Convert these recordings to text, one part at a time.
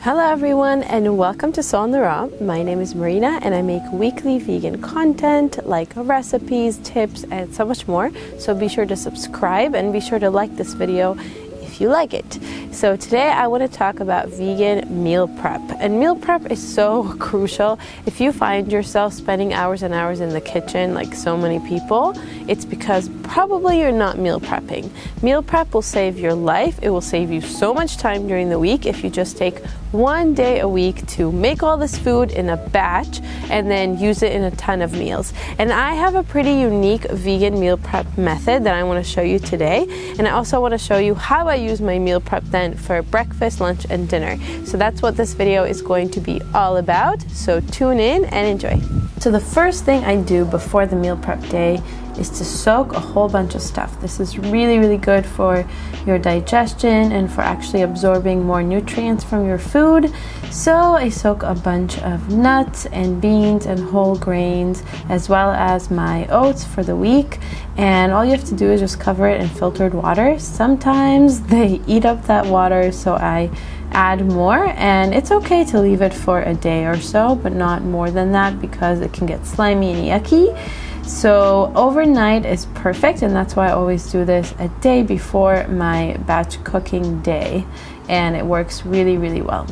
Hello everyone and welcome to Soul on the Raw. My name is Marina and I make weekly vegan content like recipes, tips, and so much more. So be sure to subscribe and be sure to like this video if you like it. So today I want to talk about vegan meal prep. And meal prep is so crucial. If you find yourself spending hours and hours in the kitchen like so many people, it's because probably you're not meal prepping. Meal prep will save your life. It will save you so much time during the week if you just take one day a week to make all this food in a batch and then use it in a ton of meals. And I have a pretty unique vegan meal prep method that I want to show you today. And I also want to show you how I use my meal prep then for breakfast, lunch, and dinner. So that's what this video is going to be all about. So tune in and enjoy. So the first thing I do before the meal prep day is to soak a whole bunch of stuff. This is really good for your digestion and for actually absorbing more nutrients from your food. So I soak a bunch of nuts and beans and whole grains, as well as my oats for the week. And all you have to do is just cover it in filtered water. Sometimes they eat up that water, so I add more, and it's okay to leave it for a day or so, but not more than that because it can get slimy and yucky. So overnight is perfect, and that's why I always do this a day before my batch cooking day, and it works really well.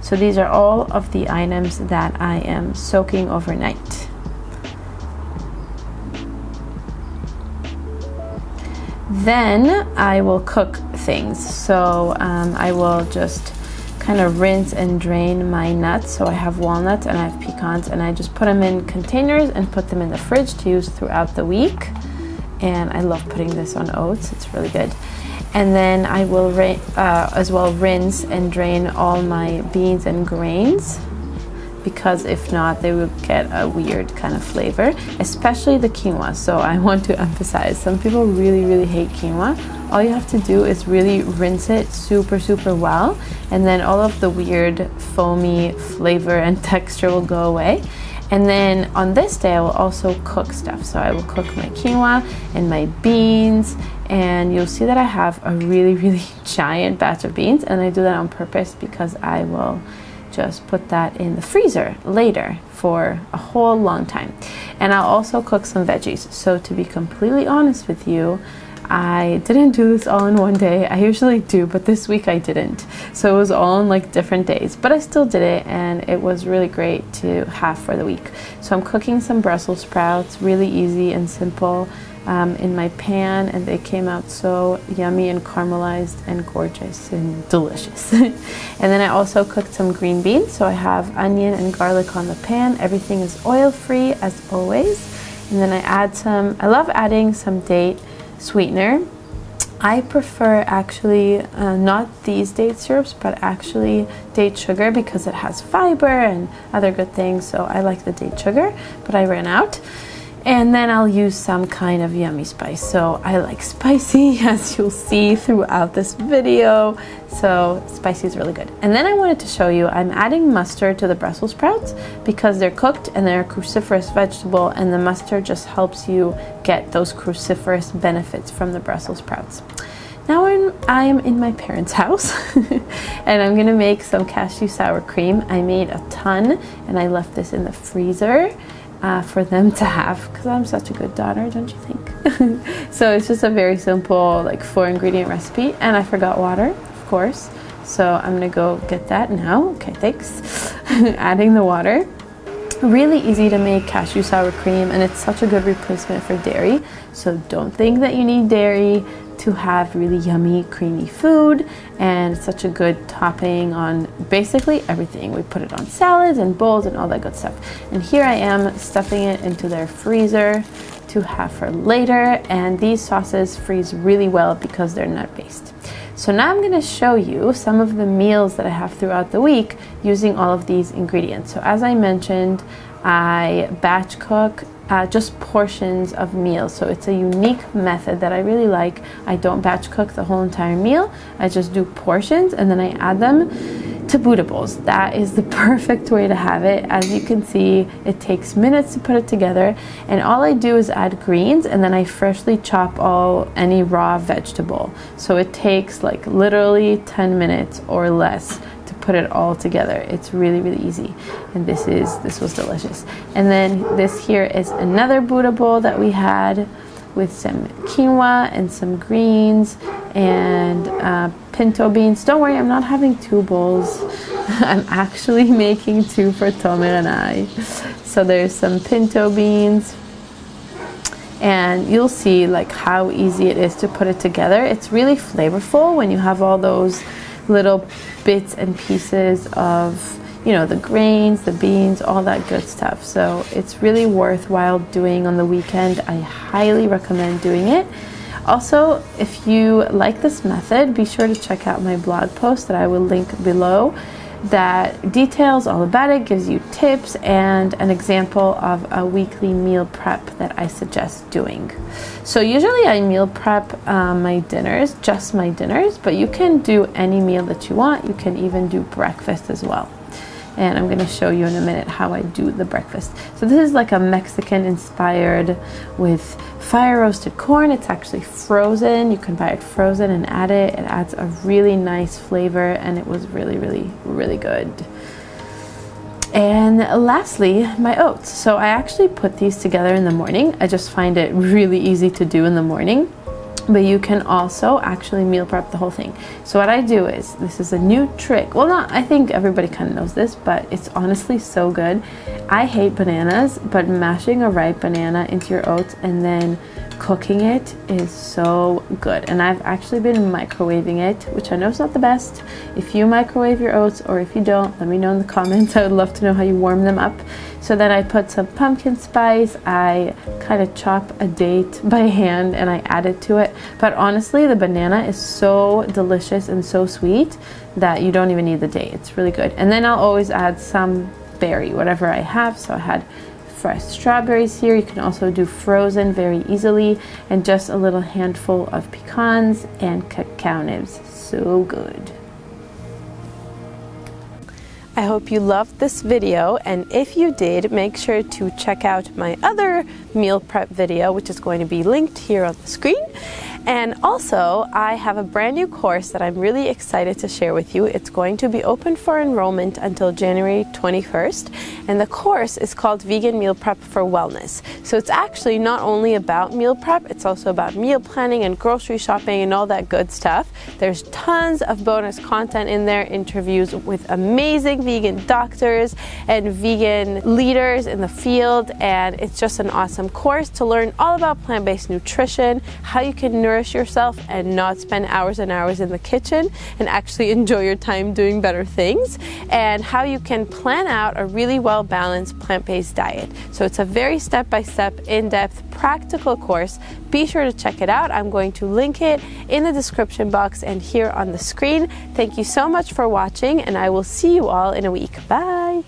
So these are all of the items that I am soaking overnight. Then I will cook things. So I will just kind of rinse and drain my nuts. So I have walnuts and I have pecans, and I just put them in containers and put them in the fridge to use throughout the week. And I love putting this on oats, it's really good. And then I will as well rinse and drain all my beans and grains, because if not they will get a weird kind of flavor, especially the quinoa. So I want to emphasize, some people really hate quinoa. All you have to do is really rinse it super well, and then all of the weird foamy flavor and texture will go away. And then on this day I will also cook stuff. So I will cook my quinoa and my beans, and you'll see that I have a really giant batch of beans, and I do that on purpose because I will just put that in the freezer later for a whole long time. And I'll also cook some veggies. So to be completely honest with you, I didn't do this all in one day. I usually do, but this week I didn't. So it was all in like different days, but I still did it, and it was really great to have for the week. So I'm cooking some Brussels sprouts, really easy and simple, in my pan, and they came out so yummy and caramelized and gorgeous and delicious. And then I also cooked some green beans. So I have onion and garlic on the pan. Everything is oil-free as always. And then I love adding some date sweetener. I prefer actually not these date syrups, but actually date sugar, because it has fiber and other good things. So I like the date sugar, but I ran out. And then I'll use some kind of yummy spice. So I like spicy, as you'll see throughout this video. So spicy is really good. And then I wanted to show you, I'm adding mustard to the Brussels sprouts because they're cooked and they're a cruciferous vegetable, and the mustard just helps you get those cruciferous benefits from the Brussels sprouts. Now I am in my parents' house and I'm gonna make some cashew sour cream. I made a ton and I left this in the freezer for them to have, because I'm such a good daughter, don't you think? So it's just a very simple like 4-ingredient recipe, and I forgot water, of course. So I'm gonna go get that now. Okay, thanks. Adding the water. Really easy to make cashew sour cream, and it's such a good replacement for dairy. So don't think that you need dairy to have really yummy creamy food, and it's such a good topping on basically everything. We put it on salads and bowls and all that good stuff. And here I am stuffing it into their freezer to have for later, and these sauces freeze really well because they're nut based. So now I'm going to show you some of the meals that I have throughout the week using all of these ingredients. So as I mentioned, I batch cook just portions of meals. So it's a unique method that I really like. I don't batch cook the whole entire meal. I just do portions, and then I add them to Buddha bowls. That is the perfect way to have it. As you can see, it takes minutes to put it together, and all I do is add greens, and then I freshly chop any raw vegetable. So it takes like literally 10 minutes or less to put it all together. It's really, really easy. And this was delicious. And then this here is another Buddha bowl that we had with some quinoa and some greens and pinto beans. Don't worry, I'm not having 2 bowls. I'm actually making 2 for Tomer and I. So there's some pinto beans, and you'll see like how easy it is to put it together. It's really flavorful when you have all those little bits and pieces of, you know, the grains, the beans, all that good stuff. So it's really worthwhile doing on the weekend. I highly recommend doing it. Also, if you like this method, be sure to check out my blog post that I will link below that details all about it, gives you tips and an example of a weekly meal prep that I suggest doing. So usually I meal prep my dinners, just my dinners, but you can do any meal that you want. You can even do breakfast as well. And I'm going to show you in a minute how I do the breakfast. So this is like a Mexican inspired with fire roasted corn. It's actually frozen. You can buy it frozen and add it. It adds a really nice flavor, and it was really, really, really good. And lastly, my oats. So I actually put these together in the morning. I just find it really easy to do in the morning. But you can also actually meal prep the whole thing. So what I do is, this is a new trick. Well, I think everybody kind of knows this, but it's honestly so good. I hate bananas, but mashing a ripe banana into your oats and then cooking it is so good. And I've actually been microwaving it, which I know is not the best. If you microwave your oats, or if you don't, let me know in the comments. I would love to know how you warm them up. So then I put some pumpkin spice, I kind of chop a date by hand and I add it to it. But honestly, the banana is so delicious and so sweet that you don't even need the date. It's really good. And then I'll always add some berry, whatever I have. So I had fresh strawberries here. You can also do frozen very easily, and just a little handful of pecans and cacao nibs. So good. I hope you loved this video, and if you did, make sure to check out my other meal prep video, which is going to be linked here on the screen. And also, I have a brand new course that I'm really excited to share with you. It's going to be open for enrollment until January 21st, and the course is called Vegan Meal Prep for Wellness. So it's actually not only about meal prep, it's also about meal planning and grocery shopping and all that good stuff. There's tons of bonus content in there, interviews with amazing vegan doctors and vegan leaders in the field, and it's just an awesome course to learn all about plant-based nutrition, how you can nourish yourself and not spend hours and hours in the kitchen and actually enjoy your time doing better things, and how you can plan out a really well-balanced plant-based diet. So it's a very step-by-step, in-depth, practical course. Be sure to check it out. I'm going to link it in the description box and here on the screen. Thank you so much for watching, and I will see you all in a week. Bye!